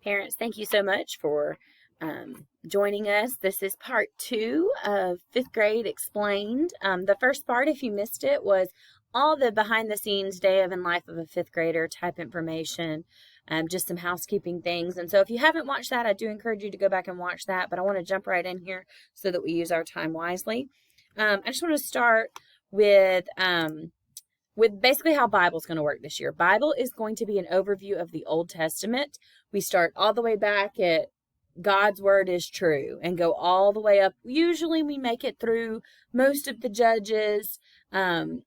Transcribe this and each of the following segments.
Parents, thank you so much for joining us. This is part 2 of 5th grade explained. The first part, if you missed it, was all the behind the scenes day of in life of a 5th grader type information, just some housekeeping things. And so if you haven't watched that, I do encourage you to go back and watch that, but I want to jump right in here so that we use our time wisely. I just want to start with basically how Bible's going to work this year. Bible is going to be an overview of the Old Testament. We start all the way back at God's word is true and go all the way up. Usually we make it through most of the Judges and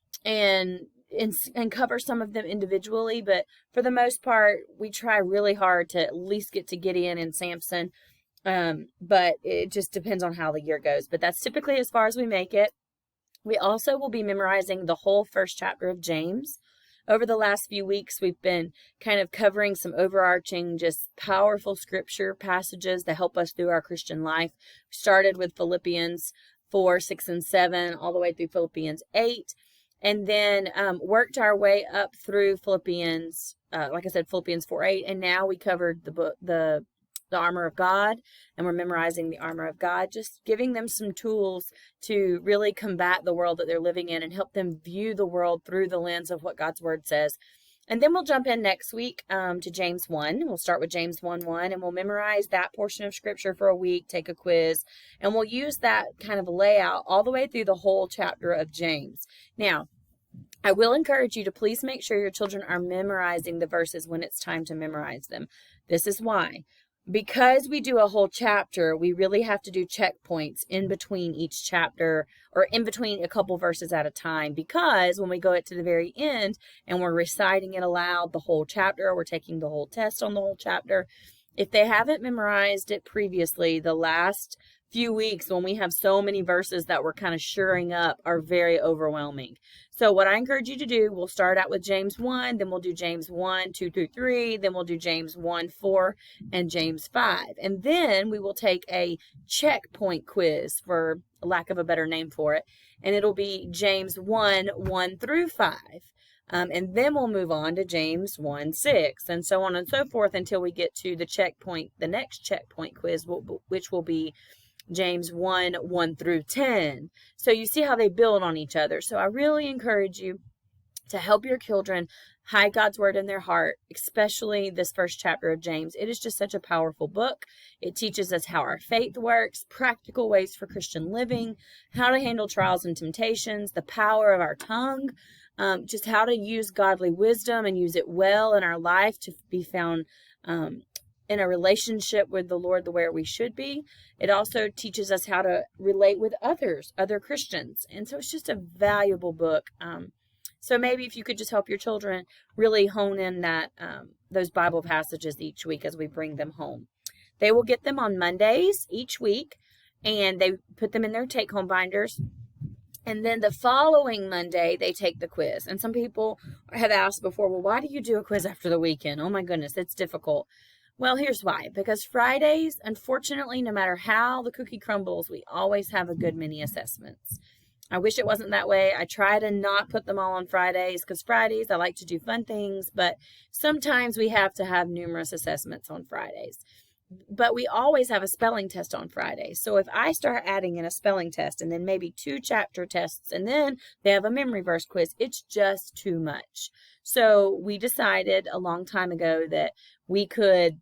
cover some of them individually, but for the most part, we try really hard to at least get to Gideon and Samson, but it just depends on how the year goes. But that's typically as far as we make it. We also will be memorizing the whole first chapter of James. Over the last few weeks, we've been kind of covering some overarching, just powerful scripture passages that help us through our Christian life. We started with Philippians 4, 6, and 7, all the way through Philippians 8, and then worked our way up through Philippians, like I said, Philippians 4, 8, and now we covered the armor of God, and we're memorizing the armor of God, just giving them some tools to really combat the world that they're living in and help them view the world through the lens of what God's word says. And then we'll jump in next week to James 1. We'll start with James 1:1, and we'll memorize that portion of scripture for a week, take a quiz, and we'll use that kind of layout all the way through the whole chapter of James. Now, I will encourage you to please make sure your children are memorizing the verses when it's time to memorize them. This is why. Because we do a whole chapter, we really have to do checkpoints in between each chapter or in between a couple verses at a time, because when we go to the very end and we're reciting it aloud, the whole chapter, or we're taking the whole test on the whole chapter, if they haven't memorized it previously, the last few weeks when we have so many verses that we're kind of shoring up are very overwhelming. So what I encourage you to do, we'll start out with James 1, then we'll do James 1, 2 through 3, then we'll do James 1, 4, and James 5. And then we will take a checkpoint quiz, for lack of a better name for it, and it'll be James 1, 1 through 5. And then we'll move on to James 1, 6, and so on and so forth until we get to the next checkpoint quiz, which will be James 1, 1 through 10. So you see how they build on each other. So I really encourage you to help your children hide God's word in their heart, especially this first chapter of James. It is just such a powerful book. It teaches us how our faith works, practical ways for Christian living, how to handle trials and temptations, the power of our tongue, just how to use godly wisdom and use it well in our life to be found in a relationship with the Lord the way we should be. It also teaches us how to relate with other Christians. And so it's just a valuable book. So maybe if you could just help your children really hone in those Bible passages each week as we bring them home. They will get them on Mondays each week, and they put them in their take-home binders. And then the following Monday, they take the quiz. And some people have asked before, well, why do you do a quiz after the weekend? Oh my goodness, it's difficult. Well, here's why. Because Fridays, unfortunately, no matter how the cookie crumbles, we always have a good many assessments. I wish it wasn't that way. I try to not put them all on Fridays, because Fridays I like to do fun things, but sometimes we have to have numerous assessments on Fridays. But we always have a spelling test on Fridays. So if I start adding in a spelling test and then maybe 2 chapter tests and then they have a memory verse quiz, it's just too much. So we decided a long time ago that we could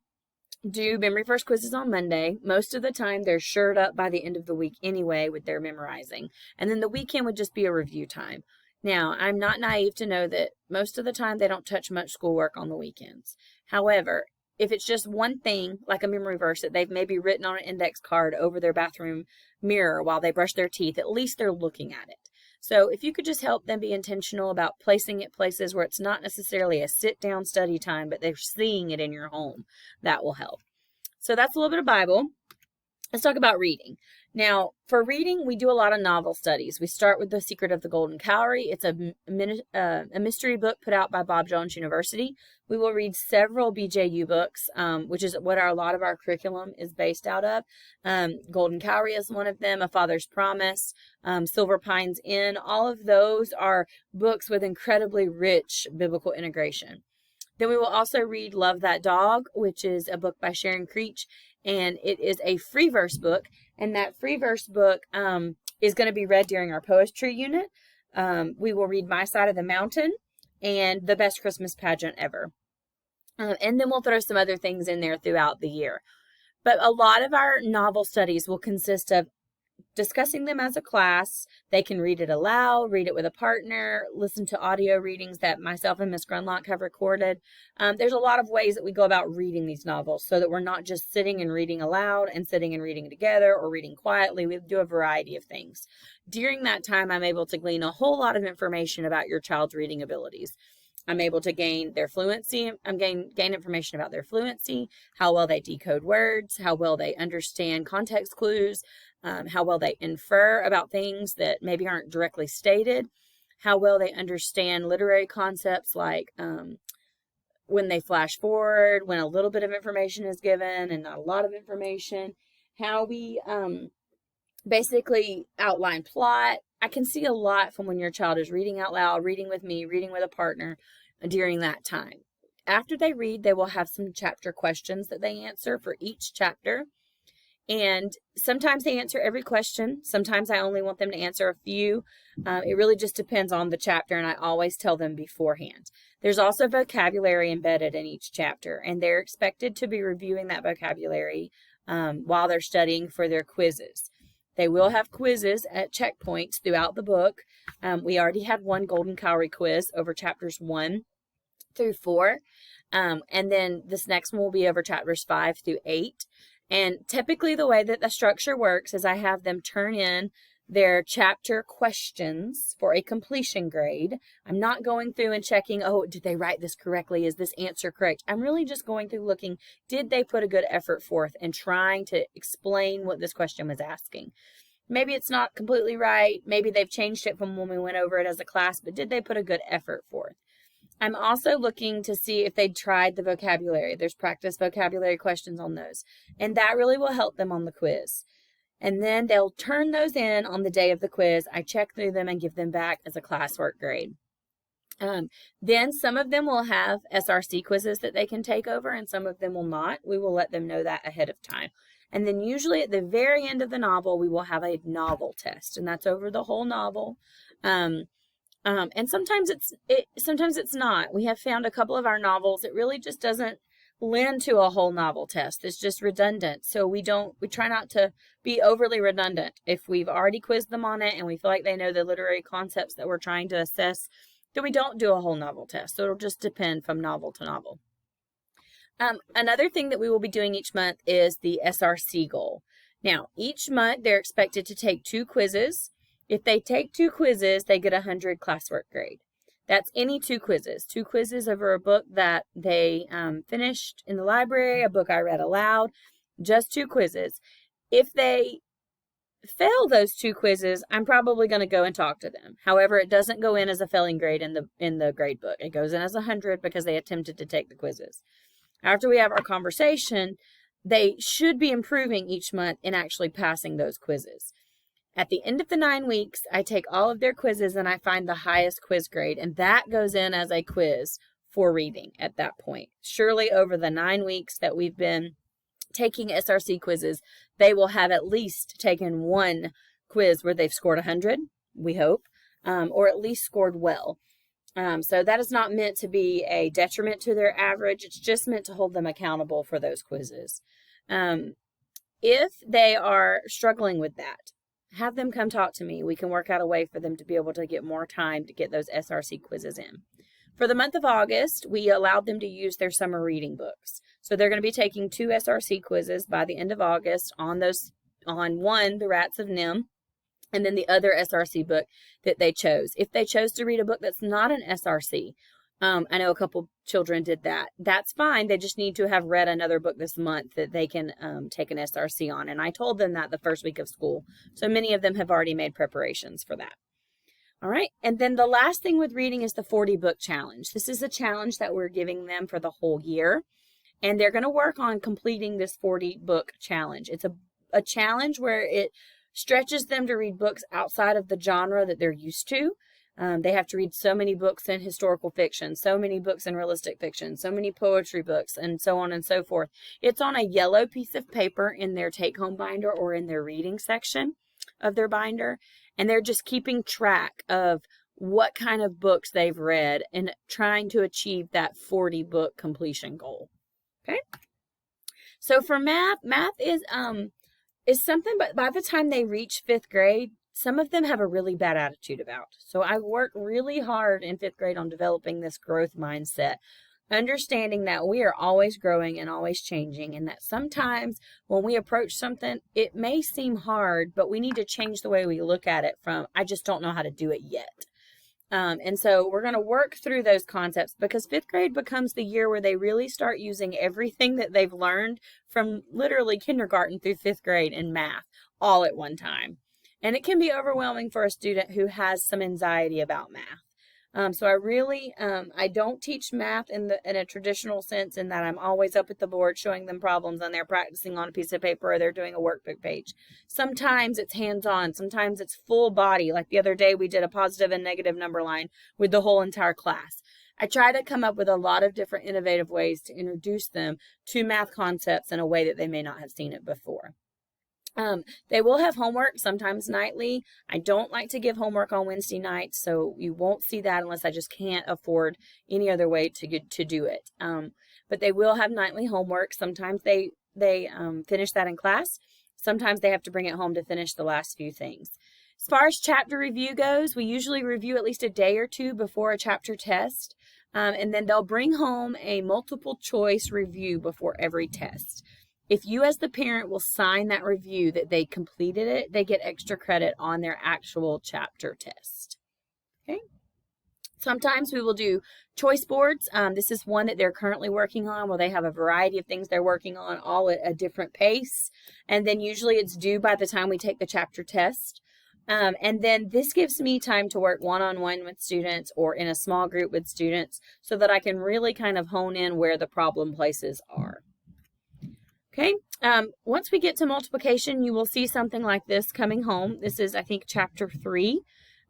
do memory verse quizzes on Monday. Most of the time they're shored up by the end of the week anyway with their memorizing. And then the weekend would just be a review time. Now, I'm not naive to know that most of the time they don't touch much schoolwork on the weekends. However, if it's just one thing, like a memory verse that they've maybe written on an index card over their bathroom mirror while they brush their teeth, at least they're looking at it. So if you could just help them be intentional about placing it places where it's not necessarily a sit-down study time, but they're seeing it in your home, that will help. So that's a little bit of Bible. Let's talk about reading. Now, for reading, we do a lot of novel studies. We start with The Secret of the Golden Calorie. It's a mystery book put out by Bob Jones University. We will read several BJU books, which is what a lot of our curriculum is based out of. Golden Calorie is one of them, A Father's Promise, Silver Pines Inn. All of those are books with incredibly rich biblical integration. Then we will also read Love That Dog, which is a book by Sharon Creech, and it is a free verse book. And that free verse book is going to be read during our poetry unit. We will read My Side of the Mountain and The Best Christmas Pageant Ever. And then we'll throw some other things in there throughout the year. But a lot of our novel studies will consist of discussing them as a class. They can read it aloud, read it with a partner, listen to audio readings that myself and Miss Grunlock have recorded. There's a lot of ways that we go about reading these novels so that we're not just sitting and reading aloud and sitting and reading together or reading quietly. We do a variety of things. During that time, I'm able to glean a whole lot of information about your child's reading abilities. I'm able to gain their fluency. Gain information about their fluency, how well they decode words, how well they understand context clues, how well they infer about things that maybe aren't directly stated, how well they understand literary concepts like when they flash forward, when a little bit of information is given and not a lot of information, how we basically outline plot. I can see a lot from when your child is reading out loud, reading with me, reading with a partner during that time. After they read, they will have some chapter questions that they answer for each chapter. And sometimes they answer every question. Sometimes I only want them to answer a few. It really just depends on the chapter, and I always tell them beforehand. There's also vocabulary embedded in each chapter, and they're expected to be reviewing that vocabulary while they're studying for their quizzes. They will have quizzes at checkpoints throughout the book. We already had one Golden Cowrie quiz over chapters 1 through 4. And then this next one will be over chapters 5 through 8. And typically the way that the structure works is I have them turn in their chapter questions for a completion grade. I'm not going through and checking, oh, did they write this correctly? Is this answer correct? I'm really just going through looking, did they put a good effort forth in trying to explain what this question was asking? Maybe it's not completely right. Maybe they've changed it from when we went over it as a class, but did they put a good effort forth? I'm also looking to see if they tried the vocabulary. There's practice vocabulary questions on those. And that really will help them on the quiz. And then they'll turn those in on the day of the quiz. I check through them and give them back as a classwork grade. Then some of them will have SRC quizzes that they can take over, and some of them will not. We will let them know that ahead of time. And then usually at the very end of the novel, we will have a novel test, and that's over the whole novel. And sometimes it's not. We have found a couple of our novels, it really just doesn't lend to a whole novel test. It's just redundant. So we try not to be overly redundant. If we've already quizzed them on it and we feel like they know the literary concepts that we're trying to assess, then we don't do a whole novel test. So it'll just depend from novel to novel. Another thing that we will be doing each month is the SRC goal. Now, each month they're expected to take 2 quizzes. If they take 2 quizzes, they get 100 classwork grade. That's any 2 quizzes. 2 quizzes over a book that they finished in the library, a book I read aloud, just 2 quizzes. If they fail those 2 quizzes, I'm probably going to go and talk to them. However, it doesn't go in as a failing grade in the grade book. It goes in as 100 because they attempted to take the quizzes. After we have our conversation, they should be improving each month in actually passing those quizzes. At the end of the 9 weeks, I take all of their quizzes and I find the highest quiz grade, and that goes in as a quiz for reading at that point. Surely over the 9 weeks that we've been taking SRC quizzes, they will have at least taken 1 quiz where they've scored 100, we hope, or at least scored well. So that is not meant to be a detriment to their average. It's just meant to hold them accountable for those quizzes. If they are struggling with that, have them come talk to me. We can work out a way for them to be able to get more time to get those SRC quizzes in. For the month of August, we allowed them to use their summer reading books. So they're going to be taking 2 SRC quizzes by the end of August on one, The Rats of Nim, and then the other SRC book that they chose. If they chose to read a book that's not an SRC, I know a couple children did that. That's fine. They just need to have read another book this month that they can take an SRC on. And I told them that the first week of school. So many of them have already made preparations for that. All right. And then the last thing with reading is the 40 book challenge. This is a challenge that we're giving them for the whole year. And they're going to work on completing this 40 book challenge. It's a challenge where it stretches them to read books outside of the genre that they're used to. They have to read so many books in historical fiction, so many books in realistic fiction, so many poetry books, and so on and so forth. It's on a yellow piece of paper in their take-home binder or in their reading section of their binder, and they're just keeping track of what kind of books they've read and trying to achieve that 40-book completion goal. Okay? So for math is something, but by the time they reach 5th grade, some of them have a really bad attitude about. So I work really hard in 5th grade on developing this growth mindset, understanding that we are always growing and always changing, and that sometimes when we approach something, it may seem hard, but we need to change the way we look at it from, I just don't know how to do it yet. And so we're going to work through those concepts, because 5th grade becomes the year where they really start using everything that they've learned from literally kindergarten through 5th grade in math all at one time. And it can be overwhelming for a student who has some anxiety about math. So I don't teach math in a traditional sense, in that I'm always up at the board showing them problems and they're practicing on a piece of paper or they're doing a workbook page. Sometimes it's hands-on, sometimes it's full body. Like the other day we did a positive and negative number line with the whole entire class. I try to come up with a lot of different innovative ways to introduce them to math concepts in a way that they may not have seen it before. They will have homework, sometimes nightly. I don't like to give homework on Wednesday nights, so you won't see that unless I just can't afford any other way to do it. But they will have nightly homework. Sometimes they finish that in class. Sometimes they have to bring it home to finish the last few things. As far as chapter review goes, we usually review at least a day or two before a chapter test. And then they'll bring home a multiple choice review before every test. If you as the parent will sign that review that they completed it, they get extra credit on their actual chapter test. Okay. Sometimes we will do choice boards. This is one that they're currently working on, where they have a variety of things they're working on, all at a different pace. And then usually it's due by the time we take the chapter test. And then this gives me time to work one-on-one with students or in a small group with students, so that I can really kind of hone in where the problem places are. Okay, once we get to multiplication, you will see something like this coming home. This is, I think, chapter 3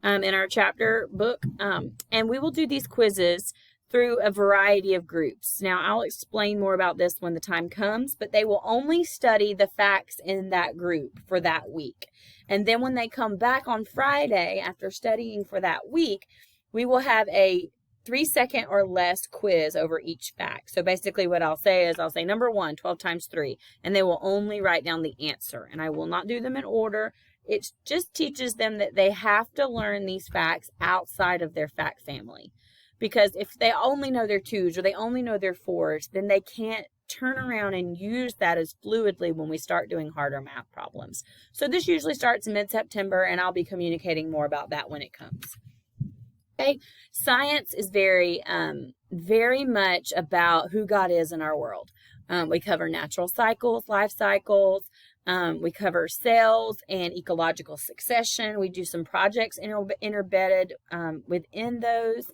in our chapter book. And we will do these quizzes through a variety of groups. Now, I'll explain more about this when the time comes, but they will only study the facts in that group for that week. And then when they come back on Friday, after studying for that week, we will have a 3-second or less quiz over each fact. So basically what I'll say is, I'll say number 1, 12 times 3, and they will only write down the answer. And I will not do them in order. It just teaches them that they have to learn these facts outside of their fact family. Because if they only know their 2s or they only know their 4s, then they can't turn around and use that as fluidly when we start doing harder math problems. So this usually starts in mid-September, and I'll be communicating more about that when it comes. Okay. Science is very much about who God is in our world. We cover natural cycles, life cycles. We cover cells and ecological succession. We do some projects embedded within those.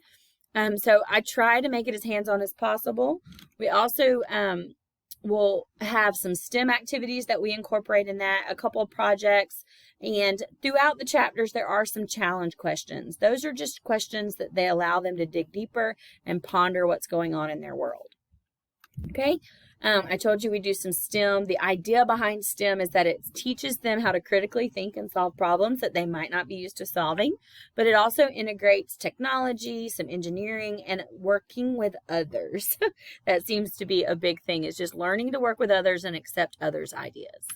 So I try to make it as hands-on as possible. We also will have some STEM activities that we incorporate in that, a couple of projects. And throughout the chapters, there are some challenge questions. Those are just questions that they allow them to dig deeper and ponder what's going on in their world. Okay, I told you we do some STEM. The idea behind STEM is that it teaches them how to critically think and solve problems that they might not be used to solving, but it also integrates technology, some engineering, and working with others. That seems to be a big thing, is just learning to work with others and accept others' ideas.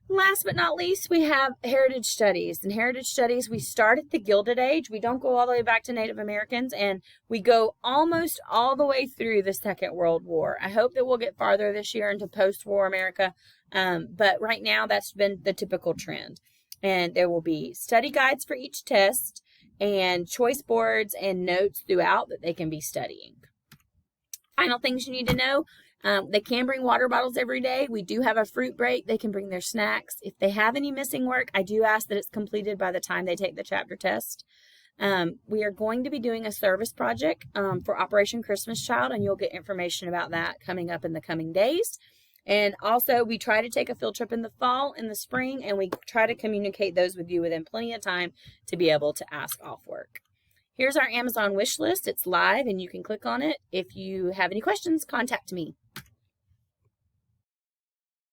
Last but not least, we have heritage studies. In heritage studies, we start at the Gilded Age. We don't go all the way back to Native Americans, and we go almost all the way through the Second World War. I hope that we'll get farther this year into post-war America, but right now that's been the typical trend. And there will be study guides for each test and choice boards and notes throughout that they can be studying. Final things you need to know. They can bring water bottles every day. We do have a fruit break. They can bring their snacks. If they have any missing work, I do ask that it's completed by the time they take the chapter test. We are going to be doing a service project for Operation Christmas Child, and you'll get information about that coming up in the coming days. And also, we try to take a field trip in the fall, in the spring, and we try to communicate those with you within plenty of time to be able to ask off work. Here's our Amazon wish list. It's live and you can click on it. If you have any questions, contact me.